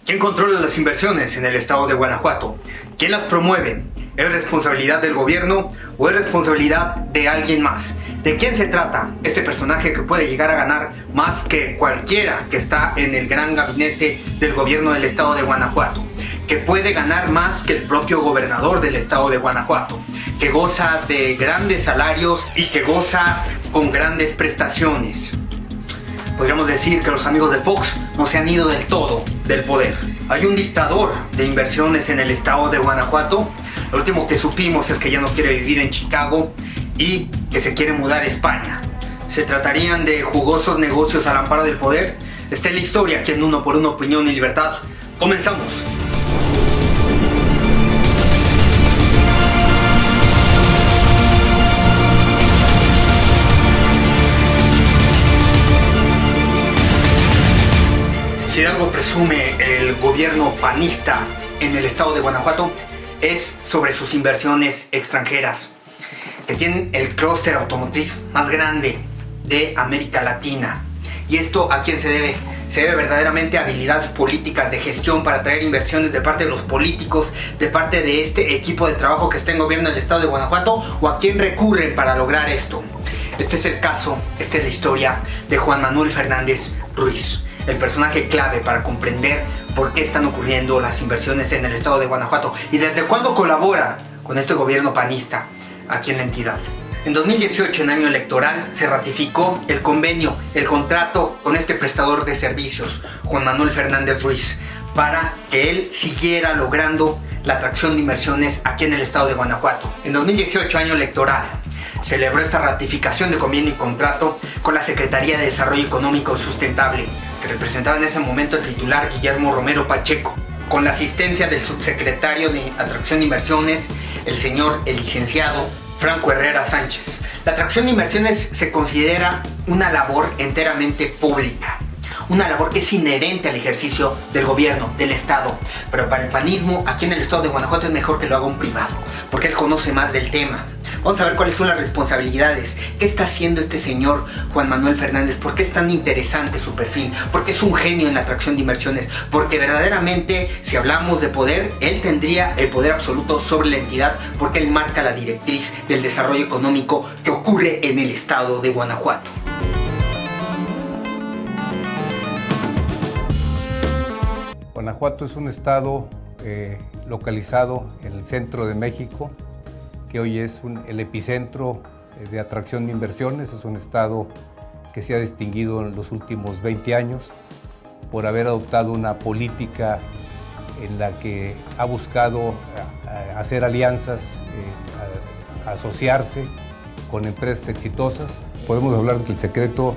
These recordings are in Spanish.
¿Quién controla las inversiones en el estado de Guanajuato? ¿Quién las promueve? ¿Es responsabilidad del gobierno o es responsabilidad de alguien más? ¿De quién se trata este personaje que puede llegar a ganar más que cualquiera que está en el gran gabinete del gobierno del estado de Guanajuato? Que puede ganar más que el propio gobernador del estado de Guanajuato, que goza de grandes salarios y que goza con grandes prestaciones. Podríamos decir que los amigos de Fox no se han ido del todo del poder. Hay un dictador de inversiones en el estado de Guanajuato. Lo último que supimos es que ya no quiere vivir en Chicago y que se quiere mudar a España. ¿Se tratarían de jugosos negocios al amparo del poder? Esta es la historia aquí en Uno por Uno, Opinión y Libertad. ¡Comenzamos! Si algo presume el gobierno panista en el estado de Guanajuato es sobre sus inversiones extranjeras, que tienen el clúster automotriz más grande de América Latina. ¿Y esto a quién se debe? Se debe verdaderamente a habilidades políticas de gestión para atraer inversiones de parte de los políticos, de parte de este equipo de trabajo que está en gobierno del estado de Guanajuato, o a quién recurren para lograr esto. Este es el caso, esta es la historia de Juan Manuel Fernández Ruiz, el personaje clave para comprender por qué están ocurriendo las inversiones en el estado de Guanajuato y desde cuándo colabora con este gobierno panista aquí en la entidad. En 2018, en año electoral, se ratificó el convenio, el contrato con este prestador de servicios, Juan Manuel Fernández Ruiz, para que él siguiera logrando la atracción de inversiones aquí en el estado de Guanajuato. En 2018, año electoral, celebró esta ratificación de convenio y contrato con la Secretaría de Desarrollo Económico Sustentable, que representaba en ese momento el titular Guillermo Romero Pacheco, con la asistencia del subsecretario de Atracción de Inversiones, el licenciado Franco Herrera Sánchez. La atracción de inversiones se considera una labor enteramente pública, una labor que es inherente al ejercicio del gobierno, del estado, pero para el panismo aquí en el estado de Guanajuato es mejor que lo haga un privado, porque él conoce más del tema. Vamos a ver cuáles son las responsabilidades. ¿Qué está haciendo este señor Juan Manuel Fernández? ¿Por qué es tan interesante su perfil? ¿Por qué es un genio en la atracción de inversiones? Porque verdaderamente, si hablamos de poder, él tendría el poder absoluto sobre la entidad, porque él marca la directriz del desarrollo económico que ocurre en el estado de Guanajuato. Guanajuato es un estado localizado en el centro de México, que hoy es el epicentro de atracción de inversiones. Es un estado que se ha distinguido en los últimos 20 años por haber adoptado una política en la que ha buscado hacer alianzas, asociarse con empresas exitosas. Podemos hablar de que el secreto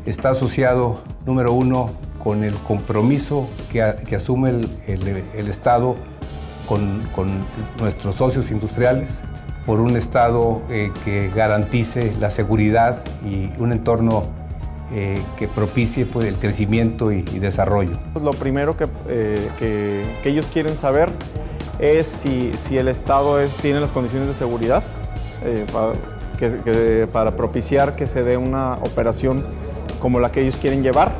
está asociado, número uno, con el compromiso que asume el Estado con nuestros socios industriales, por un Estado que garantice la seguridad y un entorno que propicie pues, el crecimiento y desarrollo. Lo primero que ellos quieren saber es si el Estado tiene las condiciones de seguridad para propiciar que se dé una operación como la que ellos quieren llevar.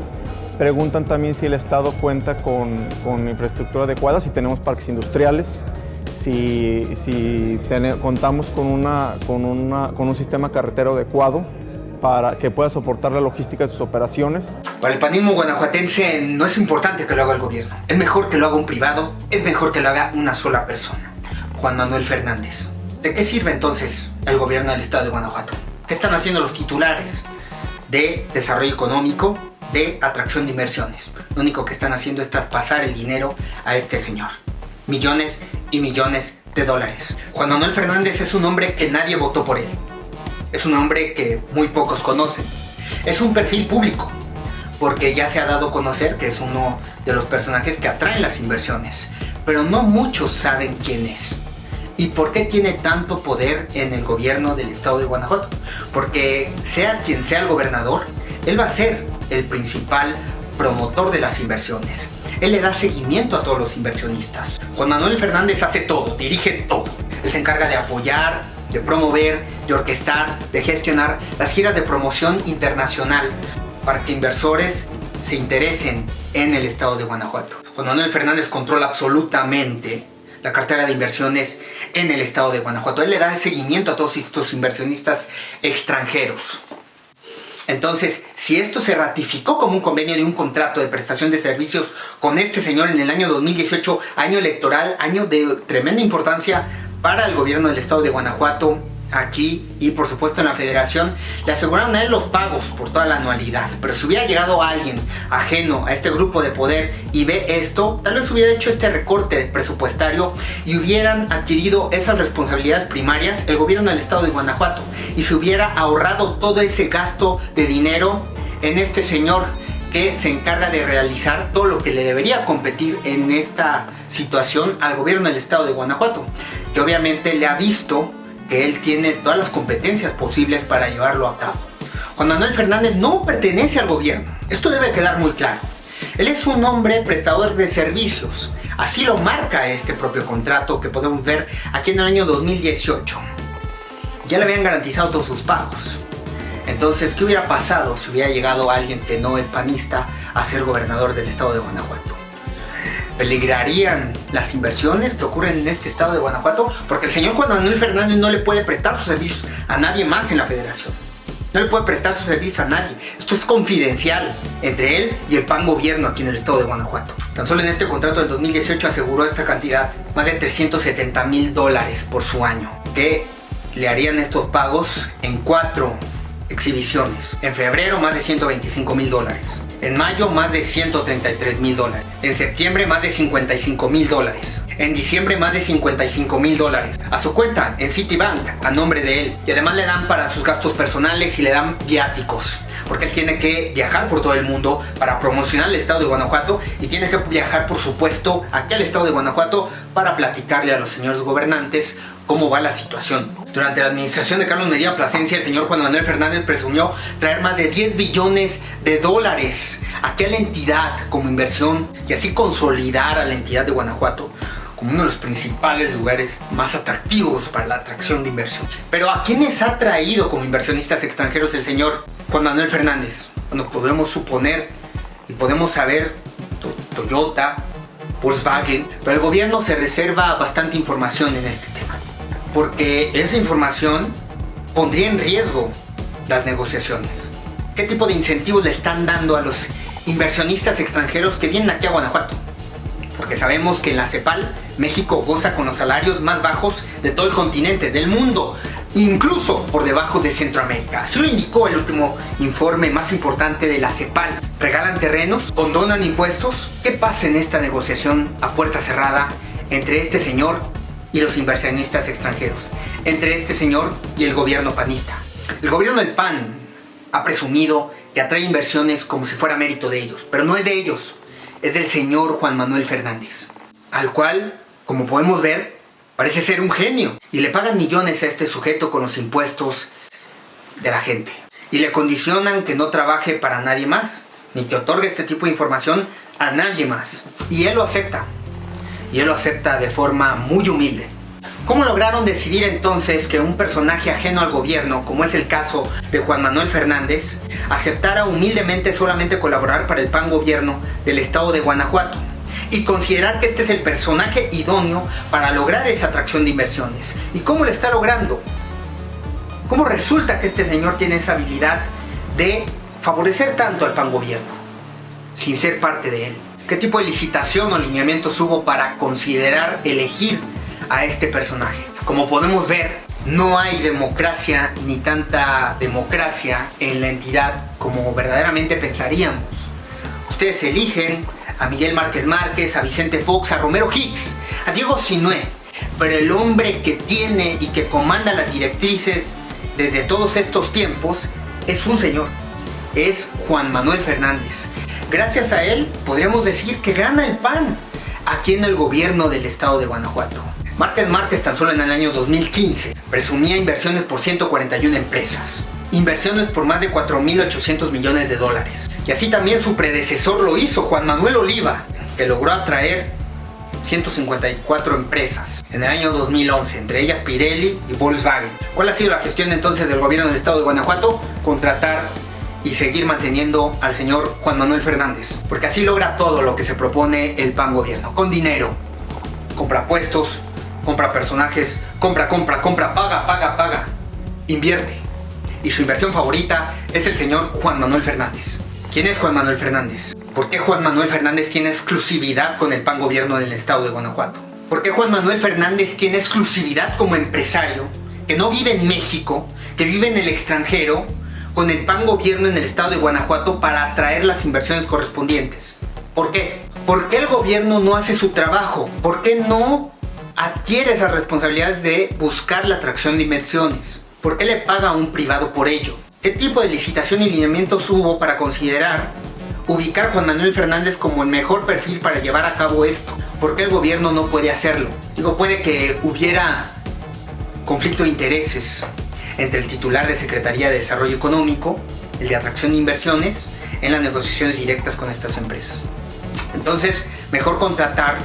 Preguntan también si el Estado cuenta con infraestructura adecuada, si tenemos parques industriales, si contamos con un sistema carretero adecuado para que pueda soportar la logística de sus operaciones. Para el panismo guanajuatense no es importante que lo haga el gobierno. Es mejor que lo haga un privado, es mejor que lo haga una sola persona. Juan Manuel Fernández. ¿De qué sirve entonces el gobierno del estado de Guanajuato? ¿Qué están haciendo los titulares de desarrollo económico, de atracción de inversiones? Lo único que están haciendo es traspasar el dinero a este señor. Millones y millones de dólares. Juan Manuel Fernández es un hombre que nadie votó por él. Es un hombre que muy pocos conocen. Es un perfil público, porque ya se ha dado a conocer que es uno de los personajes que atraen las inversiones. Pero no muchos saben quién es. ¿Y por qué tiene tanto poder en el gobierno del estado de Guanajuato? Porque sea quien sea el gobernador, él va a ser el principal promotor de las inversiones. Él le da seguimiento a todos los inversionistas. Juan Manuel Fernández hace todo, dirige todo. Él se encarga de apoyar, de promover, de orquestar, de gestionar las giras de promoción internacional para que inversores se interesen en el estado de Guanajuato. Juan Manuel Fernández controla absolutamente la cartera de inversiones en el estado de Guanajuato. Él le da seguimiento a todos estos inversionistas extranjeros. Entonces, si esto se ratificó como un convenio de un contrato de prestación de servicios con este señor en el año 2018, año electoral, año de tremenda importancia para el gobierno del estado de Guanajuato, aquí y por supuesto en la federación, le aseguraron a él los pagos por toda la anualidad. Pero si hubiera llegado alguien ajeno a este grupo de poder y ve esto, tal vez hubiera hecho este recorte presupuestario y hubieran adquirido esas responsabilidades primarias el gobierno del estado de Guanajuato y se hubiera ahorrado todo ese gasto de dinero en este señor que se encarga de realizar todo lo que le debería competir en esta situación al gobierno del estado de Guanajuato, que obviamente le ha visto que él tiene todas las competencias posibles para llevarlo a cabo. Juan Manuel Fernández no pertenece al gobierno, esto debe quedar muy claro. Él es un hombre prestador de servicios, así lo marca este propio contrato que podemos ver aquí en el año 2018. Ya le habían garantizado todos sus pagos. Entonces, ¿qué hubiera pasado si hubiera llegado alguien que no es panista a ser gobernador del estado de Guanajuato? ¿Peligrarían las inversiones que ocurren en este estado de Guanajuato? Porque el señor Juan Manuel Fernández no le puede prestar sus servicios a nadie más en la federación. No le puede prestar sus servicios a nadie. Esto es confidencial entre él y el PAN gobierno aquí en el estado de Guanajuato. Tan solo en este contrato del 2018 aseguró esta cantidad, más de $370,000 por su año, que le harían estos pagos en 4 exhibiciones. En febrero más de $125,000. En mayo más de $133,000. En septiembre más de $55,000. En diciembre más de $55,000. A su cuenta en Citibank a nombre de él. Y además le dan para sus gastos personales y le dan viáticos. Porque él tiene que viajar por todo el mundo para promocionar el estado de Guanajuato. Y tiene que viajar por supuesto aquí al estado de Guanajuato para platicarle a los señores gobernantes cómo va la situación. Durante la administración de Carlos Medina Plasencia, el señor Juan Manuel Fernández presumió traer más de $10 billones a aquella entidad como inversión y así consolidar a la entidad de Guanajuato como uno de los principales lugares más atractivos para la atracción de inversión. Pero ¿a quiénes ha traído como inversionistas extranjeros el señor Juan Manuel Fernández? Bueno, podemos suponer y podemos saber Toyota, Volkswagen, pero el gobierno se reserva bastante información en este tema, porque esa información pondría en riesgo las negociaciones. ¿Qué tipo de incentivos le están dando a los inversionistas extranjeros que vienen aquí a Guanajuato? Porque sabemos que en la CEPAL, México goza con los salarios más bajos de todo el continente, del mundo, incluso por debajo de Centroamérica. Así lo indicó el último informe más importante de la CEPAL. ¿Regalan terrenos? ¿Condonan impuestos? ¿Qué pasa en esta negociación a puerta cerrada entre este señor y los inversionistas extranjeros? Entre este señor y el gobierno panista. El gobierno del PAN ha presumido que atrae inversiones como si fuera mérito de ellos, pero no es de ellos, es del señor Juan Manuel Fernández, al cual, como podemos ver, parece ser un genio y le pagan millones a este sujeto con los impuestos de la gente y le condicionan que no trabaje para nadie más ni que otorgue este tipo de información a nadie más, y él lo acepta de forma muy humilde. ¿Cómo lograron decidir entonces que un personaje ajeno al gobierno, como es el caso de Juan Manuel Fernández, aceptara humildemente solamente colaborar para el PAN gobierno del estado de Guanajuato y considerar que este es el personaje idóneo para lograr esa atracción de inversiones? ¿Y cómo lo está logrando? ¿Cómo resulta que este señor tiene esa habilidad de favorecer tanto al PAN gobierno sin ser parte de él? ¿Qué tipo de licitación o lineamientos hubo para considerar elegir a este personaje? Como podemos ver, no hay democracia ni tanta democracia en la entidad como verdaderamente pensaríamos. Ustedes eligen a Miguel Márquez Márquez, a Vicente Fox, a Romero Hicks, a Diego Sinué, pero el hombre que tiene y que comanda las directrices desde todos estos tiempos es un señor, es Juan Manuel Fernández. Gracias a él podríamos decir que gana el PAN aquí en el gobierno del estado de Guanajuato. Márquez Márquez tan solo en el año 2015 presumía inversiones por 141 empresas, inversiones por más de $4,800 millones. Y así también su predecesor lo hizo, Juan Manuel Oliva, que logró atraer 154 empresas en el año 2011, entre ellas Pirelli y Volkswagen. ¿Cuál ha sido la gestión entonces del gobierno del estado de Guanajuato? Contratar y seguir manteniendo al señor Juan Manuel Fernández, porque así logra todo lo que se propone el PAN gobierno, con dinero. Compra puestos, compra personajes, compra, paga, invierte. Y su inversión favorita es el señor Juan Manuel Fernández. ¿Quién es Juan Manuel Fernández? ¿Por qué Juan Manuel Fernández tiene exclusividad con el PAN gobierno del estado de Guanajuato? ¿Por qué Juan Manuel Fernández tiene exclusividad como empresario que no vive en México, que vive en el extranjero, con el PAN gobierno en el estado de Guanajuato para atraer las inversiones correspondientes? ¿Por qué? ¿Por qué el gobierno no hace su trabajo? ¿Por qué no adquiere esas responsabilidades de buscar la atracción de inversiones? ¿Por qué le paga a un privado por ello? ¿Qué tipo de licitación y lineamientos hubo para considerar ubicar a Juan Manuel Fernández como el mejor perfil para llevar a cabo esto? ¿Por qué el gobierno no puede hacerlo? Digo, puede que hubiera conflicto de intereses entre el titular de Secretaría de Desarrollo Económico, el de atracción de inversiones, en las negociaciones directas con estas empresas. Entonces, mejor contratar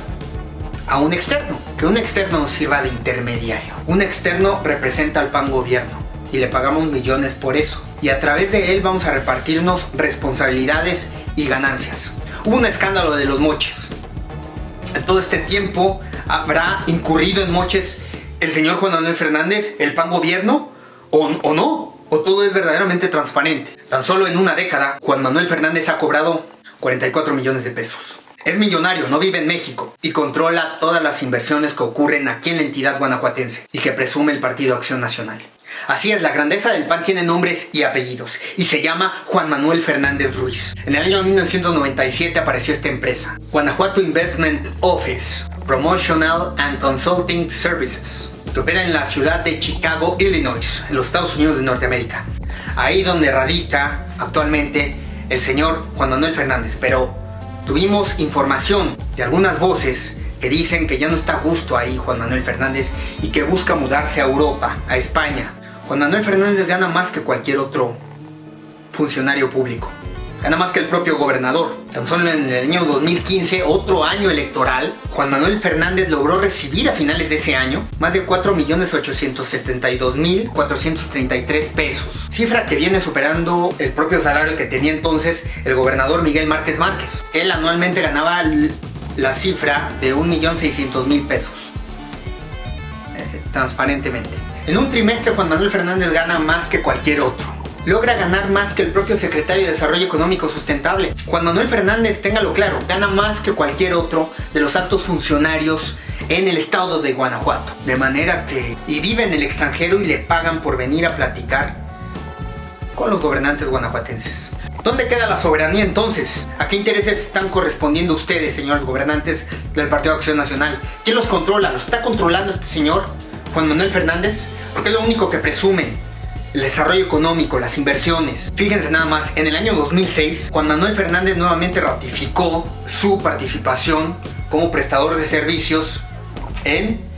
a un externo, que un externo nos sirva de intermediario. Un externo representa al PAN gobierno y le pagamos millones por eso. Y a través de él vamos a repartirnos responsabilidades y ganancias. Hubo un escándalo de los moches. En todo este tiempo habrá incurrido en moches el señor Juan Manuel Fernández, el PAN gobierno, o no, o todo es verdaderamente transparente. Tan solo en una década, Juan Manuel Fernández ha cobrado 44 millones de pesos. Es millonario, no vive en México y controla todas las inversiones que ocurren aquí en la entidad guanajuatense y que presume el Partido Acción Nacional. Así es, la grandeza del PAN tiene nombres y apellidos y se llama Juan Manuel Fernández Ruiz. En el año 1997 apareció esta empresa, Guanajuato Investment Office, Promotional and Consulting Services, que opera en la ciudad de Chicago, Illinois, en los Estados Unidos de Norteamérica. Ahí donde radica actualmente el señor Juan Manuel Fernández, pero tuvimos información de algunas voces que dicen que ya no está a gusto ahí Juan Manuel Fernández y que busca mudarse a Europa, a España. Juan Manuel Fernández gana más que cualquier otro funcionario público. Gana más que el propio gobernador. Tan solo en el año 2015, otro año electoral, Juan Manuel Fernández logró recibir a finales de ese año más de 4.872.433 pesos. Cifra que viene superando el propio salario que tenía entonces el gobernador Miguel Márquez Márquez. Él anualmente ganaba la cifra de 1.600.000 pesos. Transparentemente. En un trimestre Juan Manuel Fernández gana más que cualquier otro. Logra ganar más que el propio secretario de Desarrollo Económico Sustentable. Juan Manuel Fernández, téngalo claro, gana más que cualquier otro de los altos funcionarios en el estado de Guanajuato. De manera que... y vive en el extranjero y le pagan por venir a platicar con los gobernantes guanajuatenses. ¿Dónde queda la soberanía entonces? ¿A qué intereses están correspondiendo ustedes, señores gobernantes del Partido Acción Nacional? ¿Quién los controla? ¿Los está controlando este señor Juan Manuel Fernández? Porque es lo único que presumen. El desarrollo económico, las inversiones. Fíjense nada más, en el año 2006, Juan Manuel Fernández nuevamente ratificó su participación como prestador de servicios en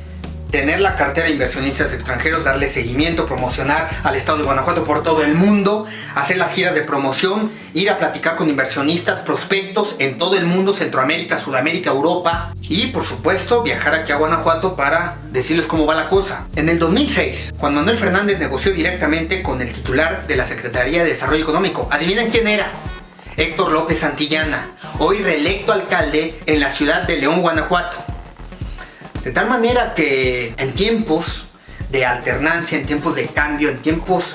tener la cartera de inversionistas extranjeros, darle seguimiento, promocionar al estado de Guanajuato por todo el mundo, hacer las giras de promoción, ir a platicar con inversionistas, prospectos en todo el mundo, Centroamérica, Sudamérica, Europa y por supuesto viajar aquí a Guanajuato para decirles cómo va la cosa. En el 2006, Juan Manuel Fernández negoció directamente con el titular de la Secretaría de Desarrollo Económico. ¿Adivinen quién era? Héctor López Santillana, hoy reelecto alcalde en la ciudad de León, Guanajuato. De tal manera que en tiempos de alternancia, en tiempos de cambio, en tiempos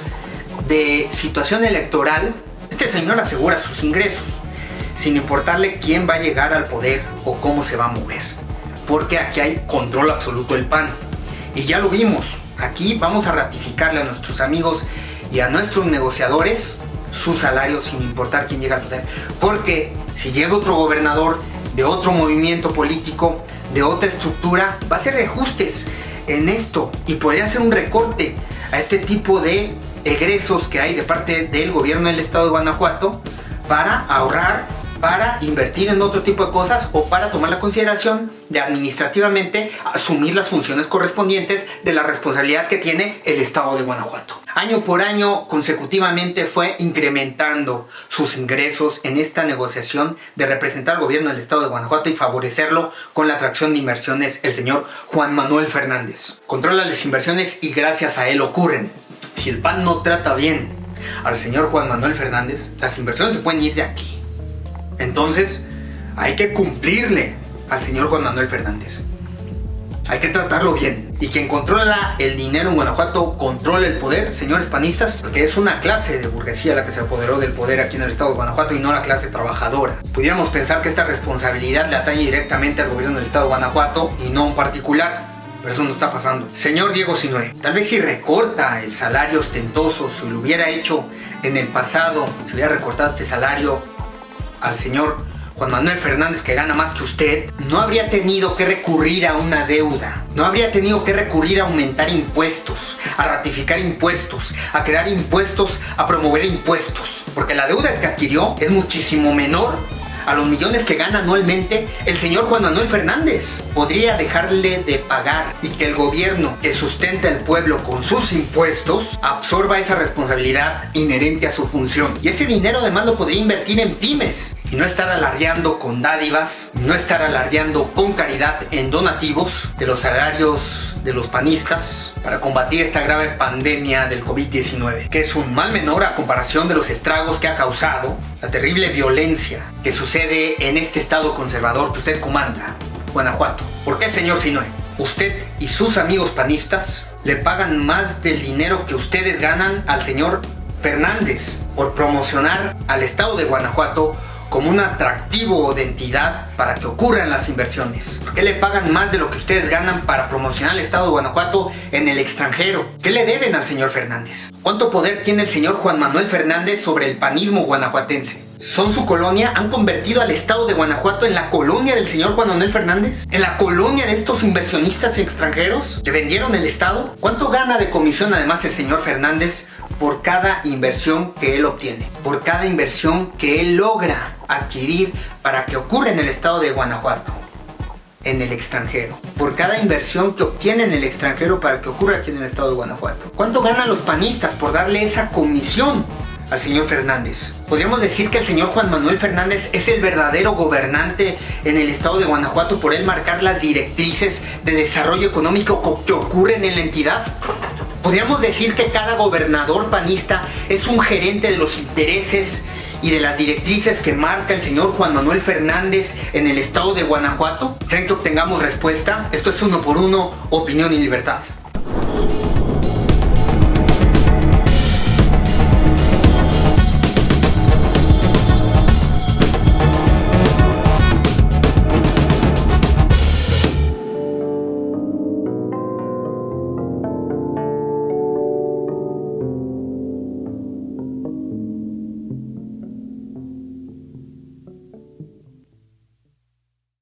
de situación electoral, este señor asegura sus ingresos, sin importarle quién va a llegar al poder o cómo se va a mover. Porque aquí hay control absoluto del PAN. Y ya lo vimos, aquí vamos a ratificarle a nuestros amigos y a nuestros negociadores su salario sin importar quién llega al poder. Porque si llega otro gobernador de otro movimiento político, de otra estructura, va a hacer reajustes en esto y podría hacer un recorte a este tipo de egresos que hay de parte del gobierno del estado de Guanajuato para ahorrar, para invertir en otro tipo de cosas o para tomar la consideración de administrativamente asumir las funciones correspondientes de la responsabilidad que tiene el estado de Guanajuato. Año por año consecutivamente fue incrementando sus ingresos en esta negociación de representar al gobierno del estado de Guanajuato y favorecerlo con la atracción de inversiones el señor Juan Manuel Fernández. Controla las inversiones y gracias a él ocurren. Si el PAN no trata bien al señor Juan Manuel Fernández, las inversiones se pueden ir de aquí. Entonces, hay que cumplirle al señor Juan Manuel Fernández. Hay que tratarlo bien. Y quien controla el dinero en Guanajuato controla el poder, señores panistas, porque es una clase de burguesía la que se apoderó del poder aquí en el estado de Guanajuato y no la clase trabajadora. Pudiéramos pensar que esta responsabilidad le atañe directamente al gobierno del estado de Guanajuato y no a un particular, pero eso no está pasando. Señor Diego Sinue, tal vez si recorta el salario ostentoso, si lo hubiera hecho en el pasado, si hubiera recortado este salario al señor Juan Manuel Fernández, que gana más que usted, no habría tenido que recurrir a una deuda, no habría tenido que recurrir a aumentar impuestos, a ratificar impuestos, a crear impuestos, a promover impuestos, porque la deuda que adquirió es muchísimo menor a los millones que gana anualmente el señor Juan Manuel Fernández. Podría dejarle de pagar y que el gobierno que sustenta al pueblo con sus impuestos absorba esa responsabilidad inherente a su función. Y ese dinero además lo podría invertir en pymes y no estar alardeando con dádivas, no estar alardeando con caridad en donativos de los salarios de los panistas para combatir esta grave pandemia del COVID-19, que es un mal menor a comparación de los estragos que ha causado la terrible violencia que sucede en este estado conservador que usted comanda, Guanajuato. ¿Por qué, señor Sinue? Usted y sus amigos panistas le pagan más del dinero que ustedes ganan al señor Fernández por promocionar al estado de Guanajuato como un atractivo de entidad para que ocurran las inversiones. ¿Por qué le pagan más de lo que ustedes ganan para promocionar el estado de Guanajuato en el extranjero? ¿Qué le deben al señor Fernández? ¿Cuánto poder tiene el señor Juan Manuel Fernández sobre el panismo guanajuatense? ¿Son su colonia? ¿Han convertido al estado de Guanajuato en la colonia del señor Juan Manuel Fernández? ¿En la colonia de estos inversionistas extranjeros? ¿Le vendieron el estado? ¿Cuánto gana de comisión además el señor Fernández por cada inversión que él obtiene? Por cada inversión que él logra adquirir para que ocurra en el estado de Guanajuato, en el extranjero. Por cada inversión que obtiene en el extranjero para que ocurra aquí en el estado de Guanajuato. ¿Cuánto ganan los panistas por darle esa comisión al señor Fernández? Podríamos decir que el señor Juan Manuel Fernández es el verdadero gobernante en el estado de Guanajuato por él marcar las directrices de desarrollo económico que ocurren en la entidad. Podríamos decir que cada gobernador panista es un gerente de los intereses y de las directrices que marca el señor Juan Manuel Fernández en el estado de Guanajuato. ¿Creen que obtengamos respuesta? Esto es Uno por Uno, opinión y libertad.